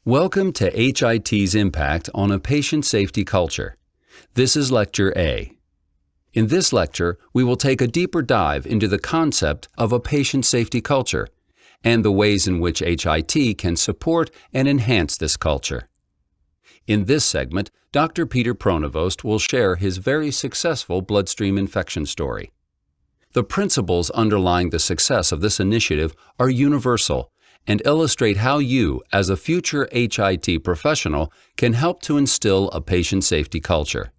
Welcome to HIT's impact on a patient safety culture. This is Lecture A. In this lecture, we will take a deeper dive into the concept of a patient safety culture and the ways in which HIT can support and enhance this culture. In this segment, Dr. Peter Pronovost will share his very successful bloodstream infection story. The principles underlying the success of this initiative are universal and illustrate how you, as a future HIT professional, can help to instill a patient safety culture.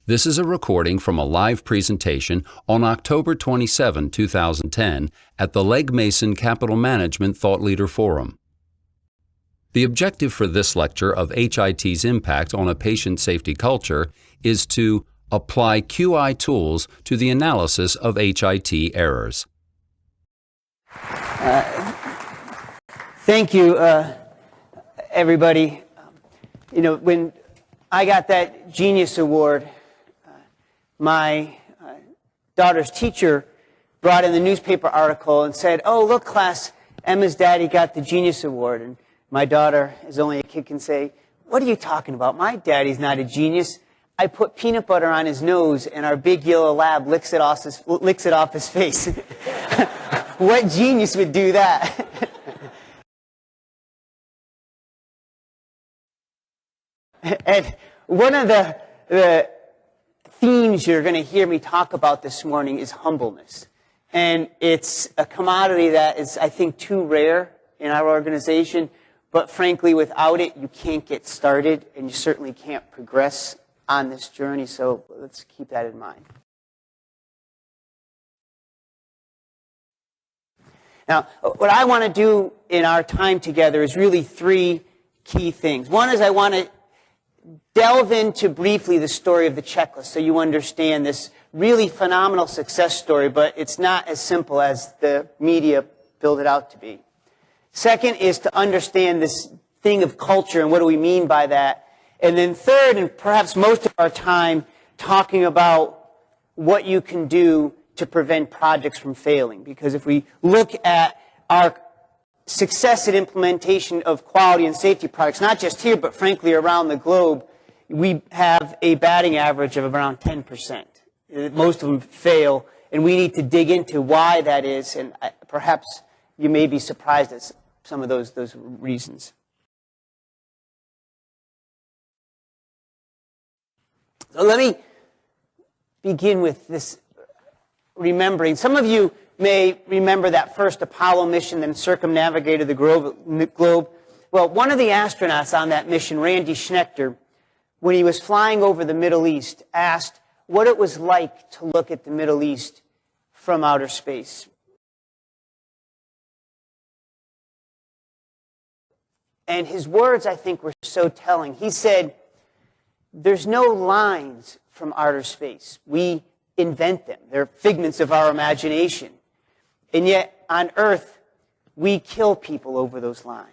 This is a recording from a live presentation on October 27, 2010 at the Legg Mason Capital Management Thought Leader Forum. The objective for this lecture of HIT's impact on a patient safety culture is to apply QI tools to the analysis of HIT errors. Thank you, everybody. When I got that Genius Award, my daughter's teacher brought in the newspaper article and said, "Oh, look, class, Emma's daddy got the Genius Award." And my daughter, as only a kid can say, "What are you talking about? My daddy's not a genius. I put peanut butter on his nose and our big yellow lab licks it off his face." What genius would do that? And one of the themes you're going to hear me talk about this morning is humbleness. And it's a commodity that is, I think, too rare in our organization. But frankly, without it, you can't get started, and you certainly can't progress on this journey. So let's keep that in mind. Now, what I want to do in our time together is really three key things. One is I want to delve into briefly the story of the checklist so you understand this really phenomenal success story, but it's not as simple as the media build it out to be. Second is to understand this thing of culture and what do we mean by that. And then third, and perhaps most of our time, talking about what you can do to prevent projects from failing. Because if we look at our success at implementation of quality and safety products, not just here, but frankly around the globe, we have a batting average of around 10%. Most of them fail, and we need to dig into why that is, and perhaps you may be surprised at some of those reasons. So let me begin with this remembering. Some of you may remember that first Apollo mission that circumnavigated the globe. Well, one of the astronauts on that mission, Randy Schnechter, when he was flying over the Middle East, asked what it was like to look at the Middle East from outer space. And his words, I think, were so telling. He said, "There's no lines from outer space. We invent them. They're figments of our imagination. And yet, on Earth, we kill people over those lines."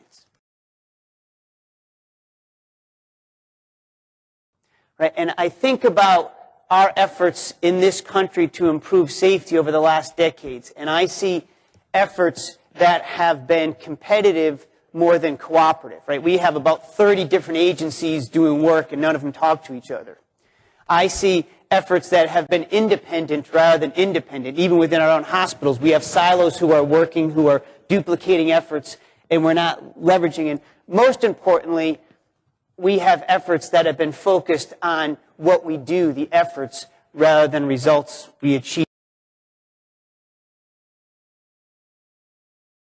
Right? And I think about our efforts in this country to improve safety over the last decades, and I see efforts that have been competitive more than cooperative. Right? We have about 30 different agencies doing work, and none of them talk to each other. I see efforts that have been independent rather than independent. Even within our own hospitals, we have silos who are working, who are duplicating efforts, and we're not leveraging. And most importantly, we have efforts that have been focused on what we do, the efforts, rather than results we achieve.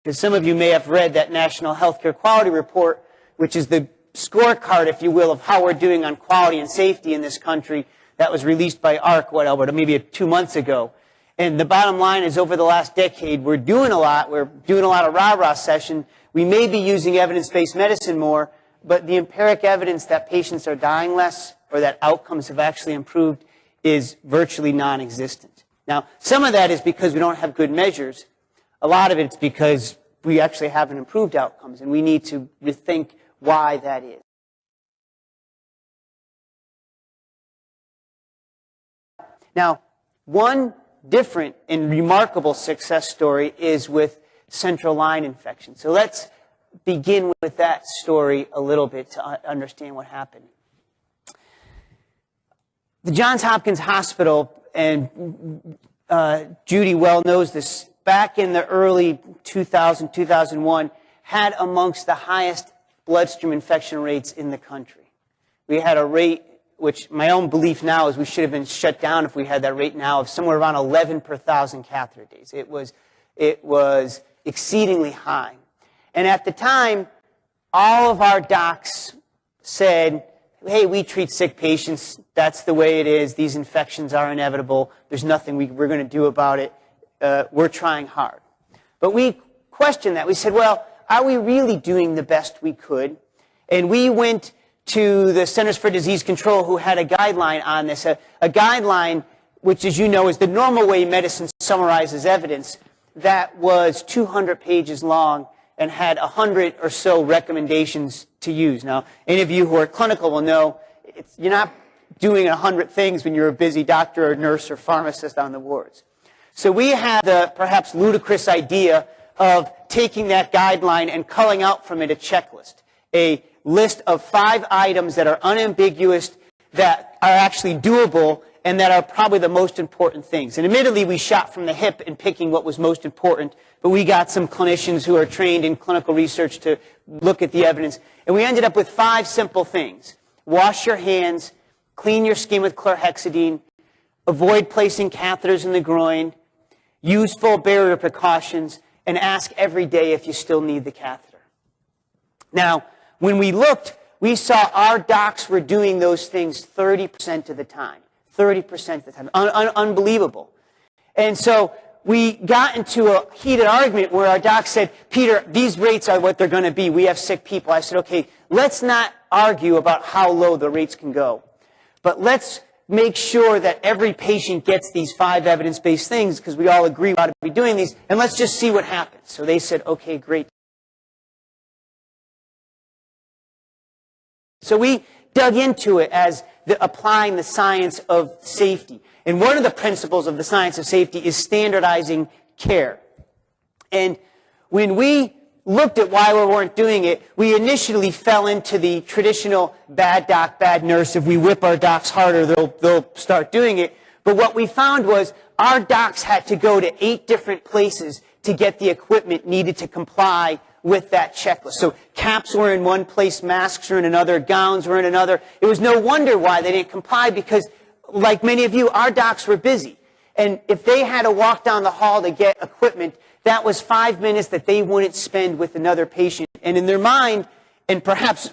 Because some of you may have read that National Healthcare Quality Report, which is the scorecard, if you will, of how we're doing on quality and safety in this country. That was released by AHRQ, Albert, maybe 2 months ago. And the bottom line is, over the last decade, we're doing a lot. We're doing a lot of rah-rah session. We may be using evidence-based medicine more, but the empiric evidence that patients are dying less or that outcomes have actually improved is virtually non-existent. Now, some of that is because we don't have good measures. A lot of it's because we actually haven't improved outcomes, and we need to rethink why that is. Now, one different and remarkable success story is with central line infection. So let's begin with that story a little bit to understand what happened. The Johns Hopkins Hospital, and Judy well knows this, back in the early 2000, 2001, had amongst the highest bloodstream infection rates in the country. We had a rate, which my own belief now is we should have been shut down if we had that rate now, of somewhere around 11 per 1,000 catheter days. It was exceedingly high. And at the time, all of our docs said, hey, we treat sick patients. That's the way it is. These infections are inevitable. There's nothing we're going to do about it. We're trying hard. But we questioned that. We said, well, are we really doing the best we could? And we went to the Centers for Disease Control, who had a guideline on this, a guideline which, as you know, is the normal way medicine summarizes evidence, that was 200 pages long and had 100 or so recommendations to use. Now, any of you who are clinical will know you're not doing 100 things when you're a busy doctor or nurse or pharmacist on the wards. So we had the perhaps ludicrous idea of taking that guideline and culling out from it a checklist, a list of 5 items that are unambiguous, that are actually doable, and that are probably the most important things. And admittedly, we shot from the hip in picking what was most important, but we got some clinicians who are trained in clinical research to look at the evidence. And we ended up with 5 simple things. Wash your hands, clean your skin with chlorhexidine, avoid placing catheters in the groin, use full barrier precautions, and ask every day if you still need the catheter. Now, when we looked, we saw our docs were doing those things 30% of the time. 30% of the time. Unbelievable. And so we got into a heated argument where our doc said, Peter, these rates are what they're going to be. We have sick people. I said, okay, let's not argue about how low the rates can go. But let's make sure that every patient gets these 5 evidence-based things, because we all agree we ought to be doing these, and let's just see what happens. So they said, okay, great. So we dug into it as applying the science of safety. And one of the principles of the science of safety is standardizing care. And when we looked at why we weren't doing it, we initially fell into the traditional bad doc, bad nurse. If we whip our docs harder, they'll start doing it. But what we found was our docs had to go to 8 different places to get the equipment needed to comply with that checklist. So caps were in one place, masks were in another, gowns were in another. It was no wonder why they didn't comply, because, like many of you, our docs were busy. And if they had to walk down the hall to get equipment, that was 5 minutes that they wouldn't spend with another patient. And in their mind, and perhaps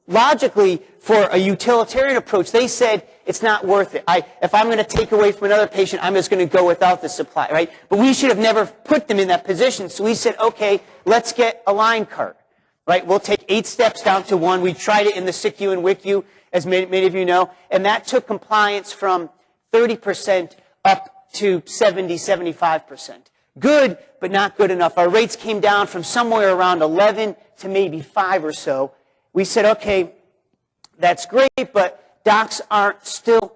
logically for a utilitarian approach, they said, it's not worth it. If I'm going to take away from another patient, I'm just going to go without the supply, right? But we should have never put them in that position. So we said, okay, let's get a line cart, right? We'll take 8 steps down to 1. We tried it in the SICU and WICU, as many of you know, and that took compliance from 30% up to 70, 75%. Good, but not good enough. Our rates came down from somewhere around 11 to maybe 5 or so. We said, okay, that's great, but docs aren't still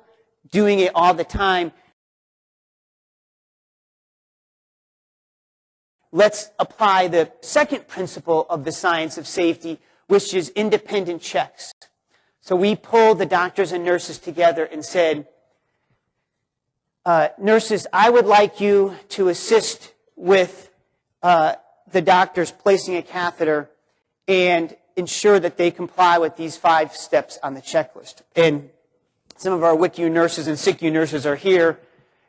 doing it all the time. Let's apply the second principle of the science of safety, which is independent checks. So we pulled the doctors and nurses together and said, nurses, I would like you to assist with the doctors placing a catheter and ensure that they comply with these 5 steps on the checklist. And some of our WICU nurses and SICU nurses are here.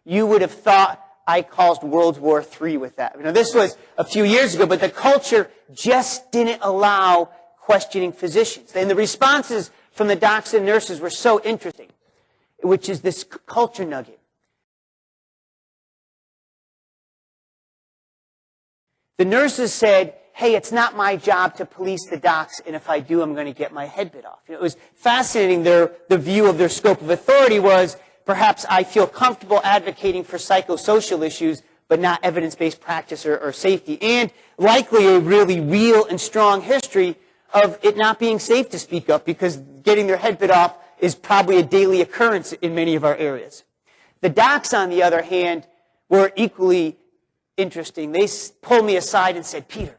You would have thought I caused World War III with that. You know, this was a few years ago, but the culture just didn't allow questioning physicians. And the responses from the docs and nurses were so interesting, which is this culture nugget. The nurses said, hey, it's not my job to police the docs, and if I do, I'm going to get my head bit off. You know, it was fascinating. The view of their scope of authority was, perhaps I feel comfortable advocating for psychosocial issues, but not evidence-based practice or safety, and likely a really real and strong history of it not being safe to speak up, because getting their head bit off is probably a daily occurrence in many of our areas. The docs, on the other hand, were equally interesting. They pulled me aside and said, Peter,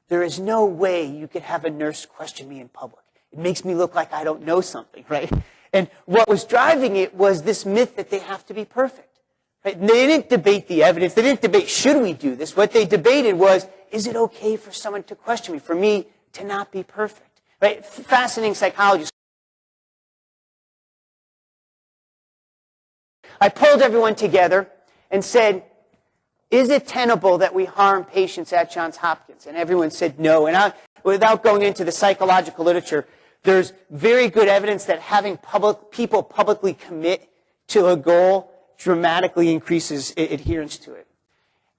There is no way you could have a nurse question me in public. It makes me look like I don't know something, right? And what was driving it was this myth that they have to be perfect. Right? They didn't debate the evidence. They didn't debate, should we do this? What they debated was, is it okay for someone to question me, for me to not be perfect? Right? Fascinating psychology. I pulled everyone together and said, is it tenable that we harm patients at Johns Hopkins? And everyone said no. And without going into the psychological literature, there's very good evidence that having people publicly commit to a goal dramatically increases adherence to it.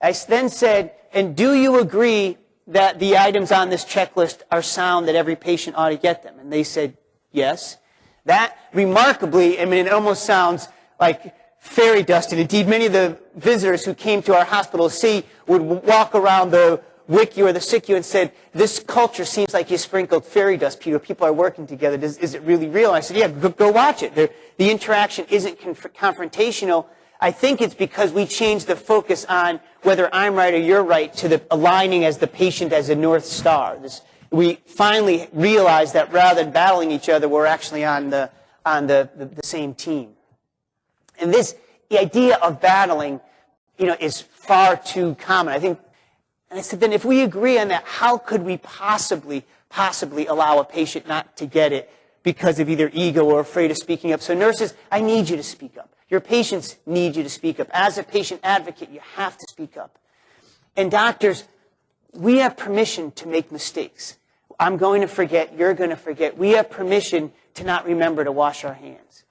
I then said, and do you agree that the items on this checklist are sound, that every patient ought to get them? And they said, yes. That, remarkably, I mean, it almost sounds like fairy dust. And indeed, many of the visitors who came to our hospital would walk around the WICU or the SICU and said, this culture seems like you sprinkled fairy dust, Peter. People are working together. Is it really real? And I said, yeah, go watch it. The interaction isn't confrontational. I think it's because we changed the focus on whether I'm right or you're right to the aligning as the patient as a North Star. We finally realized that rather than battling each other, we're actually on the same team. And the idea of battling, is far too common. And I said, then if we agree on that, how could we possibly allow a patient not to get it because of either ego or afraid of speaking up? So nurses, I need you to speak up. Your patients need you to speak up. As a patient advocate, you have to speak up. And doctors, we have permission to make mistakes. I'm going to forget, you're going to forget. We have permission to not remember to wash our hands.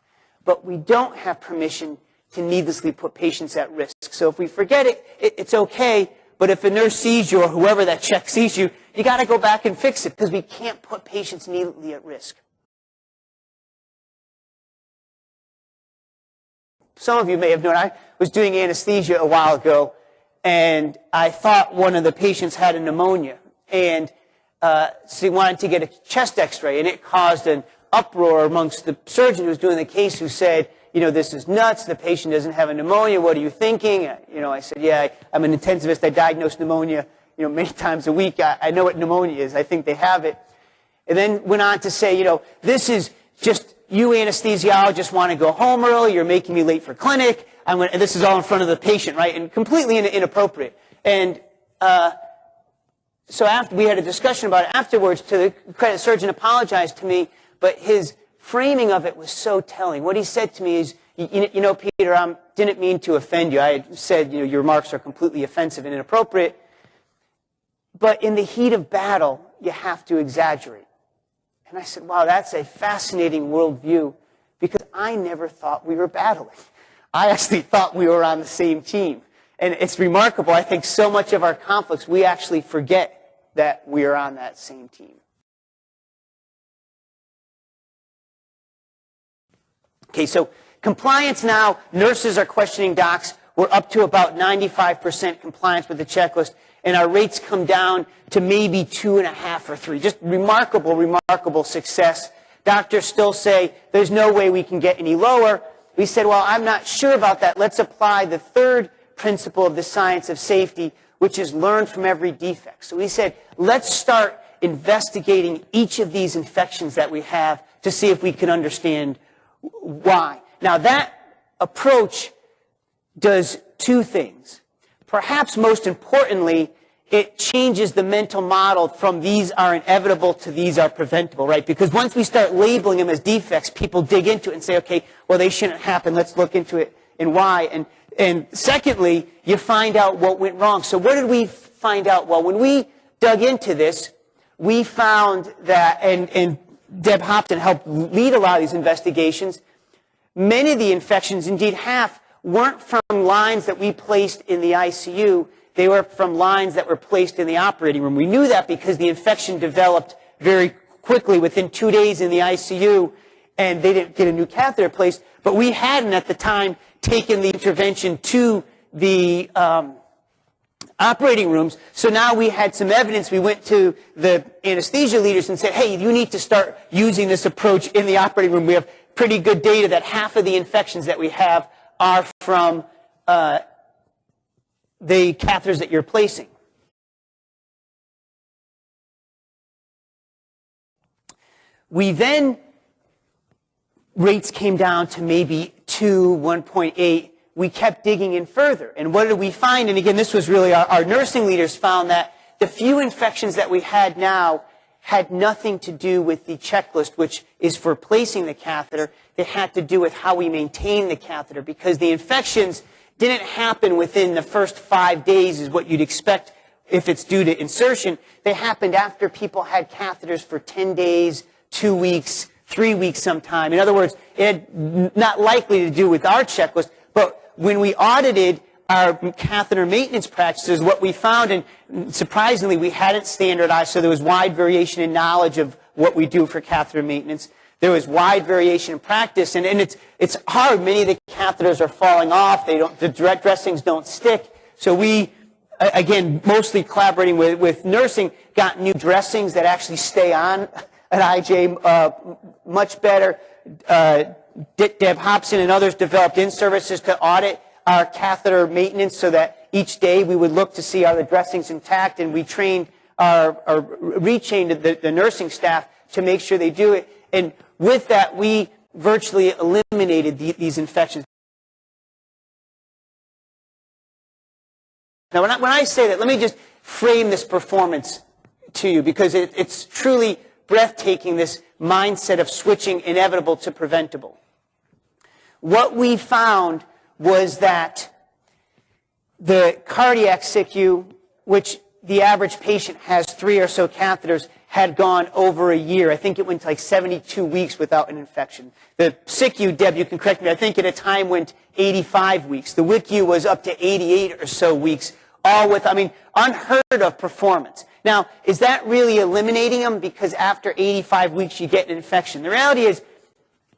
But we don't have permission to needlessly put patients at risk. So if we forget it, it's okay. But if a nurse sees you or whoever that check sees you, you got to go back and fix it because we can't put patients needlessly at risk. Some of you may have known I was doing anesthesia a while ago, and I thought one of the patients had a pneumonia. And so he wanted to get a chest x-ray, and it caused an uproar amongst the surgeon who was doing the case, who said, this is nuts. The patient doesn't have a pneumonia. What are you thinking? I said, yeah, I'm an intensivist. I diagnose pneumonia, many times a week. I know what pneumonia is. I think they have it. And then went on to say, this is just you anesthesiologists want to go home early. You're making me late for clinic. And this is all in front of the patient, right? And completely inappropriate. And so after we had a discussion about it afterwards, to the credit, surgeon apologized to me, but his framing of it was so telling. What he said to me is, Peter, I didn't mean to offend you. I said, your remarks are completely offensive and inappropriate. But in the heat of battle, you have to exaggerate. And I said, wow, that's a fascinating worldview, because I never thought we were battling. I actually thought we were on the same team. And it's remarkable. I think so much of our conflicts, we actually forget that we are on that same team. Okay, so compliance now, nurses are questioning docs. We're up to about 95% compliance with the checklist, and our rates come down to maybe 2.5 or 3. Just remarkable success. Doctors still say, there's no way we can get any lower. We said, well, I'm not sure about that. Let's apply the third principle of the science of safety, which is learn from every defect. So we said, let's start investigating each of these infections that we have to see if we can understand why. Now, that approach does two things. Perhaps most importantly, it changes the mental model from these are inevitable to these are preventable, right? Because once we start labeling them as defects, people dig into it and say, okay, well, they shouldn't happen. Let's look into it and why. And secondly, you find out what went wrong. So what did we find out? Well, when we dug into this, we found that, and Deb Hopkins helped lead a lot of these investigations, many of the infections, indeed half, weren't from lines that we placed in the ICU. They were from lines that were placed in the operating room. We knew that because the infection developed very quickly within 2 days in the ICU, and they didn't get a new catheter placed. But we hadn't at the time taken the intervention to the operating rooms. So now we had some evidence. We went to the anesthesia leaders and said, hey, you need to start using this approach in the operating room. We have pretty good data that half of the infections that we have are from the catheters that you're placing. We then, rates came down to maybe 2, 1.8. We kept digging in further. And what did we find? And again, this was really our nursing leaders found that the few infections that we had now had nothing to do with the checklist, which is for placing the catheter. It had to do with how we maintain the catheter, because the infections didn't happen within the first 5 days is what you'd expect if it's due to insertion. They happened after people had catheters for 10 days, 2 weeks, 3 weeks sometime. In other words, it had not likely to do with our checklist, but when we audited our catheter maintenance practices, what we found, and surprisingly, we hadn't standardized, so there was wide variation in knowledge of what we do for catheter maintenance. There was wide variation in practice, and it's hard. Many of the catheters are falling off. The direct dressings don't stick. So we, again, mostly collaborating with nursing, got new dressings that actually stay on at IJ much better. Deb Hobson and others developed in-services to audit our catheter maintenance so that each day we would look to see are the dressings intact, and we trained retrained the nursing staff to make sure they do it. And with that, we virtually eliminated these infections. Now, when I say that, let me just frame this performance to you, because it's truly breathtaking, this mindset of switching inevitable to preventable. What we found was that the cardiac SICU, which the average patient has 3 or so catheters, had gone over a year. I think it went to like 72 weeks without an infection. The SICU, Deb, you can correct me, I think at a time went 85 weeks. The WICU was up to 88 or so weeks, all with, unheard of performance. Now, is that really eliminating them because after 85 weeks you get an infection? The reality is,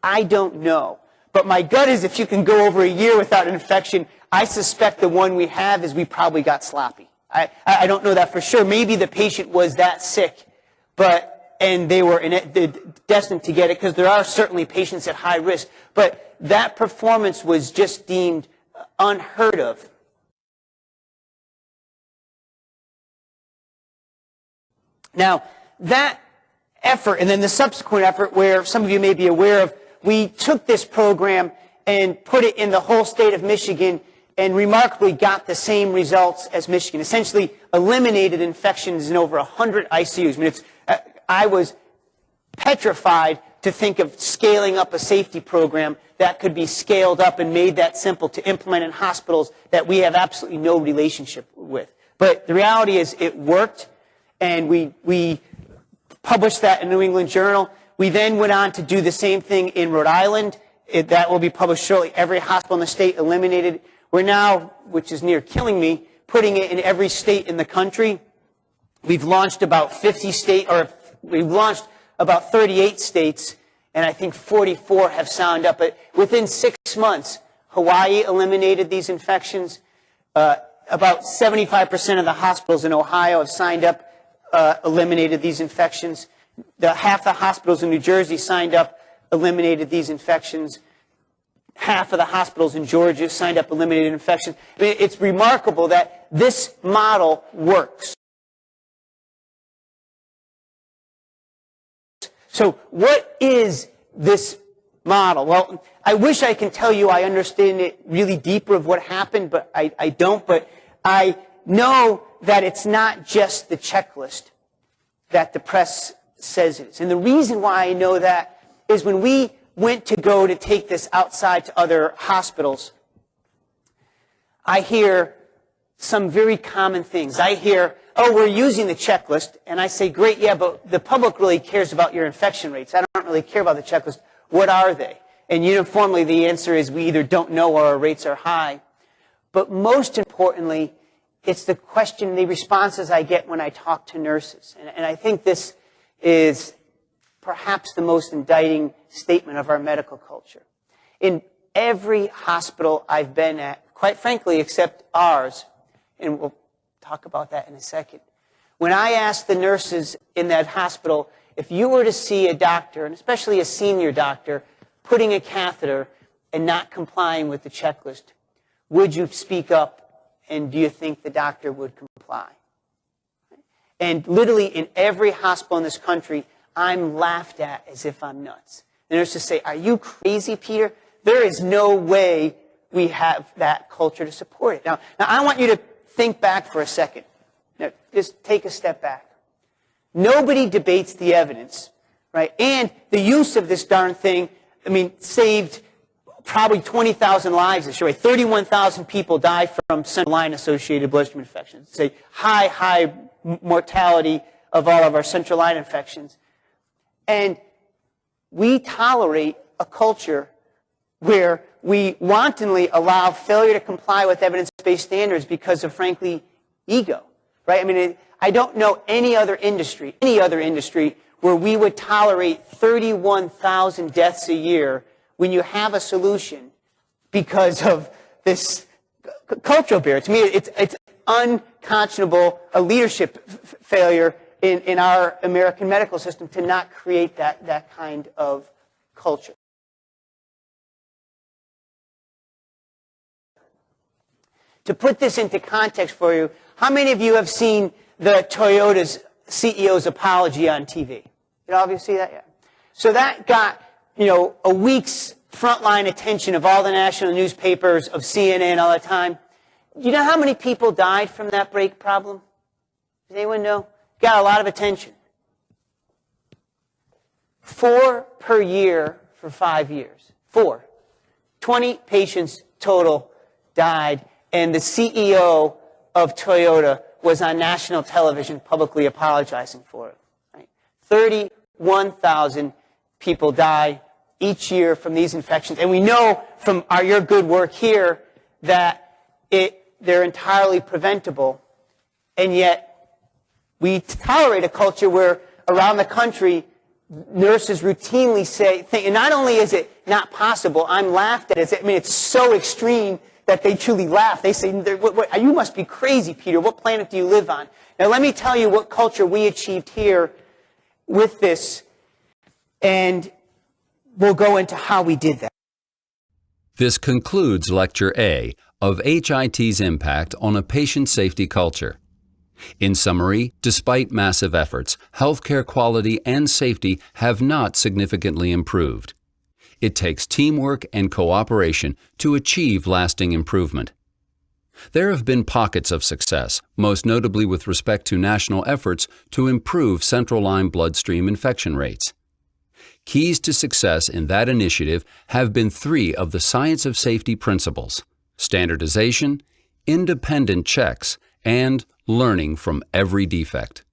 I don't know. But my gut is if you can go over a year without an infection, I suspect the one we have is we probably got sloppy. I don't know that for sure. Maybe the patient was that sick, and they were destined to get it, because there are certainly patients at high risk. But that performance was just deemed unheard of. Now, that effort, and then the subsequent effort, where some of you may be aware of, we took this program and put it in the whole state of Michigan, and remarkably got the same results as Michigan. Essentially eliminated infections in over 100 ICUs. I was petrified to think of scaling up a safety program that could be scaled up and made that simple to implement in hospitals that we have absolutely no relationship with. But the reality is it worked, and we published that in New England Journal. We then went on to do the same thing in Rhode Island. That will be published shortly. Every hospital in the state eliminated. We're now, which is near killing me, putting it in every state in the country. We've launched about 50 states, or we've launched about 38 states, and I think 44 have signed up. But within 6 months, Hawaii eliminated these infections. About 75% of the hospitals in Ohio have signed up, eliminated these infections. Half the hospitals in New Jersey signed up, eliminated these infections. Half of the hospitals in Georgia signed up, eliminated infections. It's remarkable that this model works. So what is this model? Well, I wish I can tell you I understand it really deeper of what happened, but I don't. But I know that it's not just the checklist that the press says it is. And the reason why I know that is when we went to go to take this outside to other hospitals, I hear some very common things. I hear, oh, we're using the checklist. And I say, great, yeah, but the public really cares about your infection rates. I don't really care about the checklist. What are they? And uniformly, the answer is we either don't know or our rates are high. But most importantly, it's the question, the responses I get when I talk to nurses. And I think this is perhaps the most indicting statement of our medical culture. In every hospital I've been at, quite frankly, except ours, and we'll talk about that in a second, when I ask the nurses in that hospital, if you were to see a doctor, and especially a senior doctor, putting a catheter and not complying with the checklist, would you speak up, and do you think the doctor would comply? And literally in every hospital in this country, I'm laughed at as if I'm nuts. The nurses say, are you crazy, Peter? There is no way we have that culture to support it. Now I want you to think back for a second. Now, just take a step back. Nobody debates the evidence, right? And the use of this darn thing, saved probably 20,000 lives this year. Right? 31,000 people die from central line-associated bloodstream infections. It's a high mortality of all of our central line infections. And we tolerate a culture where we wantonly allow failure to comply with evidence-based standards because of, frankly, ego, right? I don't know any other industry where we would tolerate 31,000 deaths a year when you have a solution because of this cultural barrier. To me, it's unconscionable, a leadership failure in our American medical system to not create that kind of culture. To put this into context for you, how many of you have seen the Toyota's CEO's apology on TV? Did all of you see that? Yeah. So that got, a week's frontline attention of all the national newspapers, of CNN all the time. Do you know how many people died from that brake problem? Does anyone know? Got a lot of attention. 4 per year for 5 years. 4. 20 patients total died, and the CEO of Toyota was on national television publicly apologizing for it. Right? 31,000 people die each year from these infections. And we know from your good work here that they're entirely preventable. And yet we tolerate a culture where around the country nurses routinely say, and not only is it not possible, I'm laughed at. It's so extreme that they truly laugh. They say, you must be crazy, Peter. What planet do you live on? Now, let me tell you what culture we achieved here with this, and we'll go into how we did that. This concludes Lecture A of HIT's impact on a patient safety culture. In summary, despite massive efforts, healthcare quality and safety have not significantly improved. It takes teamwork and cooperation to achieve lasting improvement. There have been pockets of success, most notably with respect to national efforts to improve central line bloodstream infection rates. Keys to success in that initiative have been 3 of the science of safety principles: standardization, independent checks, and learning from every defect.